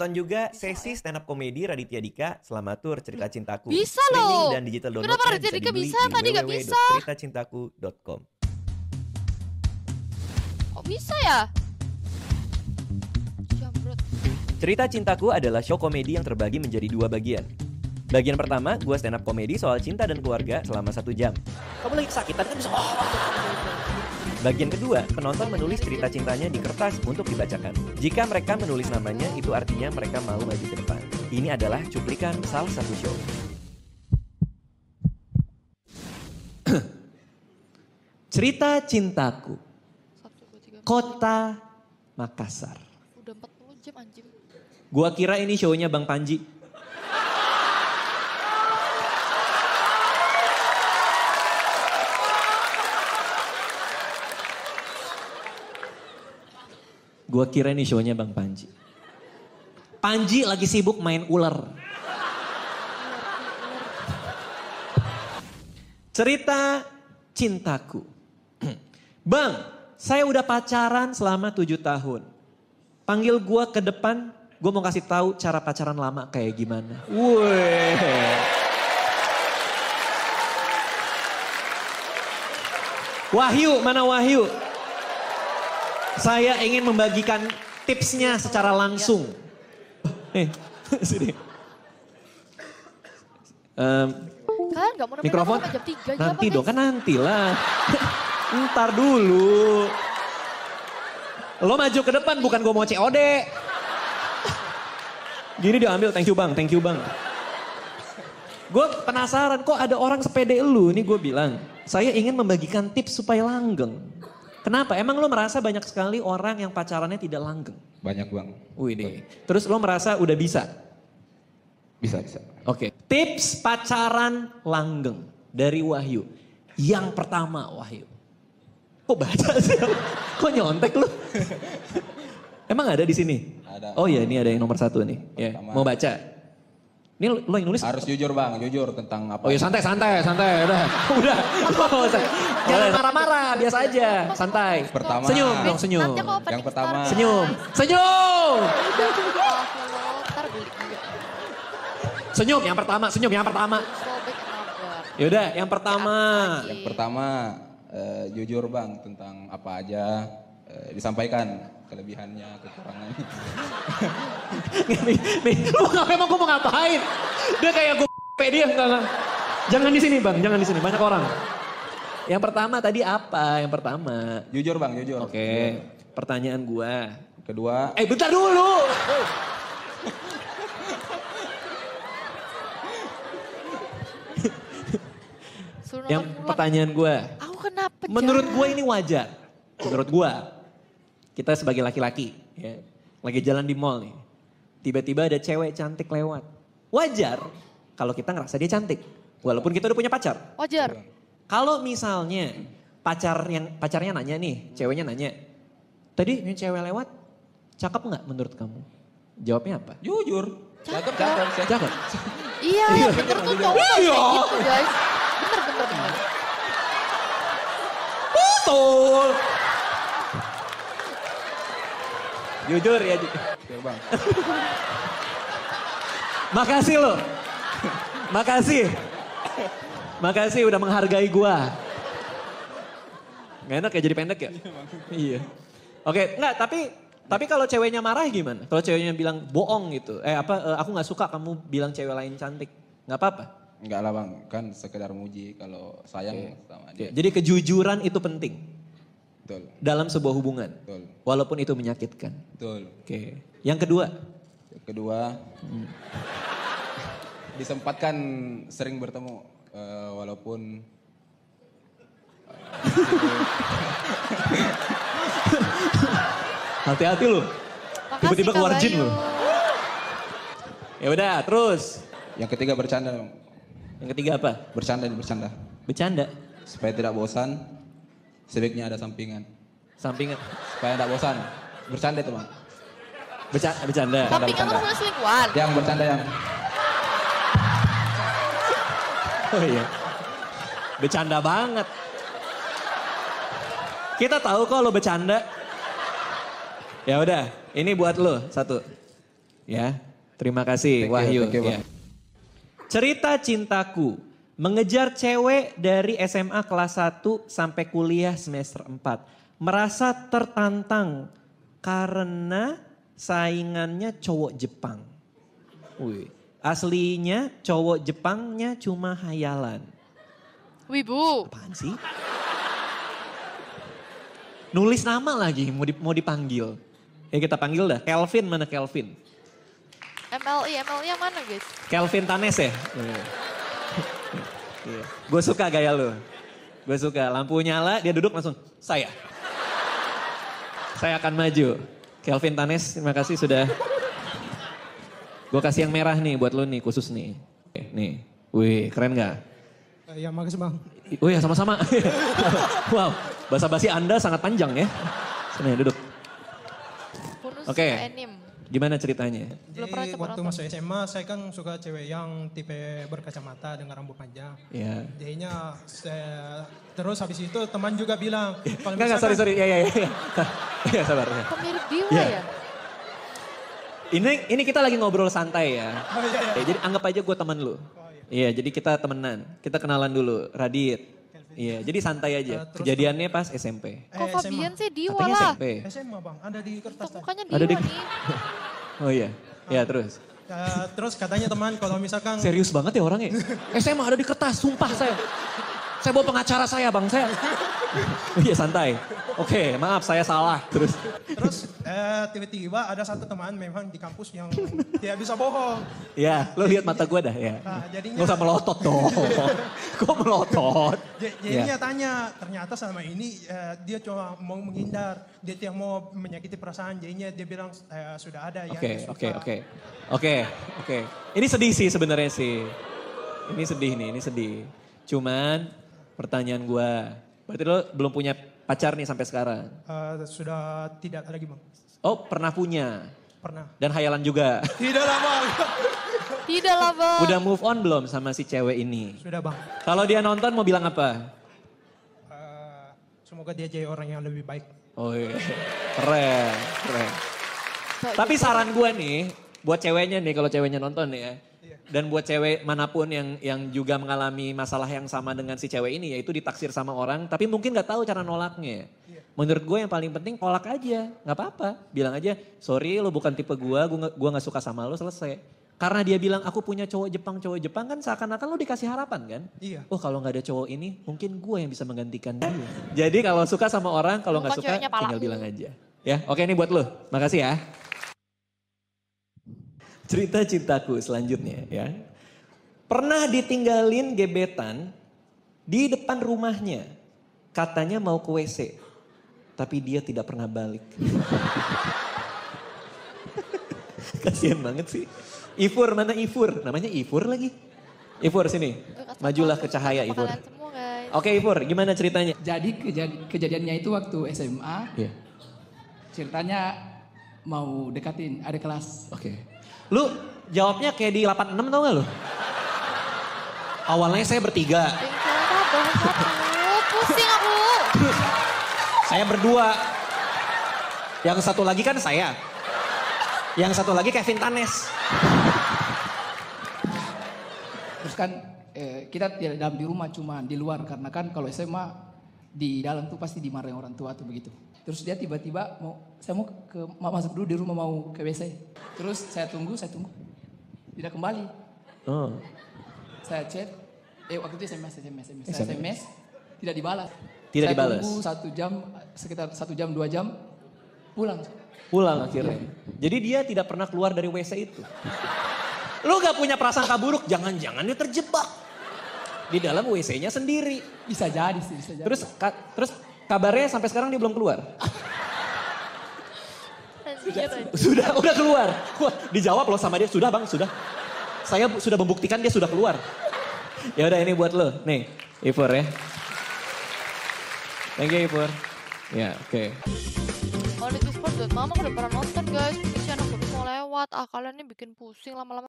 Tonton juga sesi stand up komedi Raditya Dika selama tur Cerita Cintaku. Bisa Streaming loh. dan digital Kenapa downloadnya Raditya Dika dibeli bisa? di Tadi nggak bisa. www.ceritacintaku.com. Kok bisa ya? Jamrut. Cerita Cintaku adalah show komedi yang terbagi menjadi 2 bagian. Bagian pertama, gue stand up komedi soal cinta dan keluarga selama 1 jam. Kamu lagi kesakitan kan bisa. Bagian kedua, penonton menulis cerita cintanya di kertas untuk dibacakan. Jika mereka menulis namanya, itu artinya mereka mau maju ke depan. Ini adalah cuplikan salah satu show. Cerita Cintaku, 1, 2, 3, 4, Kota Makassar. Udah 40 jam anjing. Gua kira ini show-nya Bang Panji. Gua kira ini show-nya Bang Panji. Panji lagi sibuk main ular. Cerita Cintaku. Bang, saya udah pacaran selama 7 tahun. Panggil gua ke depan, gua mau kasih tahu cara pacaran lama kayak gimana. Wih. Wahyu, mana Wahyu? Saya ingin membagikan tipsnya secara langsung. Sini. Kalian gak mau nemenin Mikrofon? aku sampai jam 3 aja Nanti apa, dong, guys? kan nanti lah. Ntar dulu. Lo maju ke depan, bukan gue mau COD. Gini diambil, thank you bang. Gue penasaran, kok ada orang sepede lu? Ini gue bilang, saya ingin membagikan tips supaya langgeng. Kenapa? Emang lo merasa banyak sekali orang yang pacarannya tidak langgeng? Banyak bang. Wih deh. Terus lo merasa udah bisa? Bisa. Oke. Tips pacaran langgeng dari Wahyu. Yang pertama Wahyu. Kok baca sih? Kok nyontek lu? Emang ada di sini? Ada. Oh iya, ini ada yang nomor 1 nih. Ya, mau baca. Ini lo yang nulis? Harus jujur bang, jujur tentang apa. Oh ya santai. Udah. Jangan marah-marah, biasa aja. Santai. Pertama. Senyum dong, senyum. Nanti aku opening Yang pertama. Star. Senyum. Ntar beli juga. Senyum yang pertama. Sobek kenapa? Yaudah, yang pertama. Yang pertama, jujur bang tentang apa aja disampaikan kelebihannya, kekurangannya. nih, lu emang gue mau ngapain? Dia kayak gue dia enggak. Jangan di sini bang, jangan di sini, banyak orang. Yang pertama tadi apa? Yang pertama. Jujur bang, jujur. Oke, pertanyaan gua. Kedua, Bentar dulu. Yang pertanyaan gua. Aku kenapa? Menurut gua ini wajar. Menurut gua. Kita sebagai laki-laki, ya, lagi jalan di mall nih. Tiba-tiba ada cewek cantik lewat. Wajar kalau kita ngerasa dia cantik. Walaupun kita udah punya pacar. Wajar. Kalau misalnya pacarnya nanya nih, ceweknya nanya. Tadi ini cewek lewat, cakep nggak menurut kamu? Jawabnya apa? jujur. Cakep. Cakep. Iya, bener tuh cowok kayak gitu guys. Bener. Betul. Jujur ya. Jujur bang. Makasih lo. Makasih udah menghargai gua. Gak enak ya jadi pendek ya? Iya. Oke, enggak tapi kalau ceweknya marah gimana? Kalau ceweknya bilang bohong gitu. Aku gak suka kamu bilang cewek lain cantik. Gak apa-apa? Enggak lah bang, kan sekedar muji kalau sayang sama dia. Jadi kejujuran itu penting. Betul. Dalam sebuah hubungan. Betul. Walaupun itu menyakitkan. Betul. Oke. Yang kedua? Yang kedua, disempatkan sering bertemu walaupun Hati-hati lu. Tiba-tiba keluar jin lu. Ya udah, terus. Yang ketiga bercanda. Yang ketiga apa? Bercanda. Bercanda. Supaya tidak bosan, sebaiknya ada sampingan. Sampingan. Supaya tidak bosan. Bercanda itu bang. Bercanda. Sampingan tuh bukan selingkuhan. Yang bercanda yang. Oh iya. Bercanda banget. Kita tahu kok lo bercanda. Ya udah, ini buat lo 1. Ya, terima kasih Wahyu. thank you, Ya. Cerita cintaku, mengejar cewek dari SMA kelas 1 sampai kuliah semester 4. Merasa tertantang karena saingannya cowok Jepang. Wih, aslinya cowok Jepangnya cuma hayalan. Wibu. Apaan sih? Nulis nama lagi mau dipanggil. Ya kita panggil dah, Kelvin mana Kelvin? MLI yang mana guys? Kelvin Tanes ya? Gue suka gaya lu. Gue suka, lampu nyala dia duduk langsung, saya akan maju. Kelvin Tanes, terima kasih sudah. Gue kasih yang merah nih buat lu nih, khusus nih. Nih, wih keren gak? Ya makasih bang. Oh ya sama-sama. Wow, basa-basi Anda sangat panjang ya. Sini duduk. Bonus Oke. anime. Gimana ceritanya? Belum pernah Jadi coba waktu nonton. masuk SMA saya kan suka cewek yang tipe berkacamata dengan rambut panjang. Ya. Jadinya terus habis itu teman juga bilang. Kalau Enggak, sorry. Ya. Ya sabar. Ya. Kok mirip Diwa Iya. ya? Ini kita lagi ngobrol santai ya. Oh, iya. Ya, jadi anggap aja gue teman lu. Iya, jadi kita temenan. Kita kenalan dulu, Radit. Iya, jadi santai aja. Terus- Kejadiannya pas SMP. Kok Fabian sih Diwa Katanya lah? SMP. SMA bang, ada di kertas. Tuh, mukanya Ada Diwa di- nih. Oh iya, ya terus. Terus katanya teman kalau misalkan Serius banget ya orangnya. SMA ada di kertas, sumpah saya. Saya bawa pengacara saya bang, saya. Iya santai. Oke, maaf saya salah. Terus. tiba-tiba ada satu teman memang di kampus yang tidak bisa bohong. Ya, lo lihat mata gue dah ya. Nah, jadinya- Gak usah melotot dong. Kok melotot? Jadinya tanya, ternyata selama ini dia cuma mau menghindar, dia tidak mau menyakiti perasaan. Jadinya dia bilang sudah ada yang suka. Oke. Ini sedih sih sebenarnya sih. Ini sedih. Cuman pertanyaan gue, berarti lo belum punya pacar nih sampai sekarang? Sudah tidak ada lagi bang. Oh pernah punya? Pernah. Dan hayalan juga? Tidak lah bang. Tidak lah bang. Udah move on belum sama si cewek ini? Sudah bang. Kalau dia nonton mau bilang apa? Semoga dia jadi orang yang lebih baik. Oh iya, keren. Tapi saran gue nih, buat ceweknya nih kalau ceweknya nonton nih ya. Dan buat cewek manapun yang juga mengalami masalah yang sama dengan si cewek ini, yaitu ditaksir sama orang, tapi mungkin gak tahu cara nolaknya. Menurut gue yang paling penting tolak aja, gak apa-apa. Bilang aja, sorry lo bukan tipe gue gak suka sama lo, selesai. Karena dia bilang aku punya cowok Jepang kan seakan-akan lo dikasih harapan kan? Iya. Oh kalau gak ada cowok ini, mungkin gue yang bisa menggantikan dia. Jadi kalau suka sama orang, kalau gak Bukan suka ceweknya palaku. tinggal bilang aja. Ya, oke ini buat lo, makasih ya. Cerita cintaku selanjutnya ya. Pernah ditinggalin gebetan di depan rumahnya. Katanya mau ke WC. Tapi dia tidak pernah balik. Kasian banget sih. Ifur, mana Ifur? Namanya Ifur lagi. Ifur sini. Majulah ke cahaya Ifur. Kalian semua guys. Oke Ifur, gimana ceritanya? Jadi kejadiannya itu waktu SMA, Iya. ceritanya mau dekatin adik kelas. Oke. Lu jawabnya kayak di 86 tau gak lu? Awalnya saya bertiga. Tinggal bahas satu. Pusing aku. Saya berdua. Yang satu lagi kan saya. Yang satu lagi Kevin Tanes. Terus kan kita tidak dalam di rumah, cuma di luar. Karena kan kalau SMA di dalam tuh pasti dimarahin orang tua tuh begitu. Terus dia tiba-tiba saya mau masuk dulu di rumah mau ke WC. Terus saya tunggu. Tidak kembali. Oh. Saya chat, waktu itu SMS. Saya SMS, tidak dibalas. Tidak saya dibalas. tunggu 1 jam, sekitar 1 jam, 2 jam, pulang. Pulang akhirnya. Jadi dia tidak pernah keluar dari WC itu. Lu gak punya prasangka buruk, jangan-jangan dia terjebak. Di dalam WC-nya sendiri. Bisa jadi sih, bisa jadi. Terus kabarnya sampai sekarang dia belum keluar. Udah keluar. Wah, dijawab loh sama dia, sudah bang, sudah. Saya sudah membuktikan dia sudah keluar. Ya udah ini buat lo, nih Ivor ya. Thank you Ivor. Ya oke. Mama udah pernah nonton guys. Ini anak baru mau lewat. Kalian ini bikin pusing lama-lama.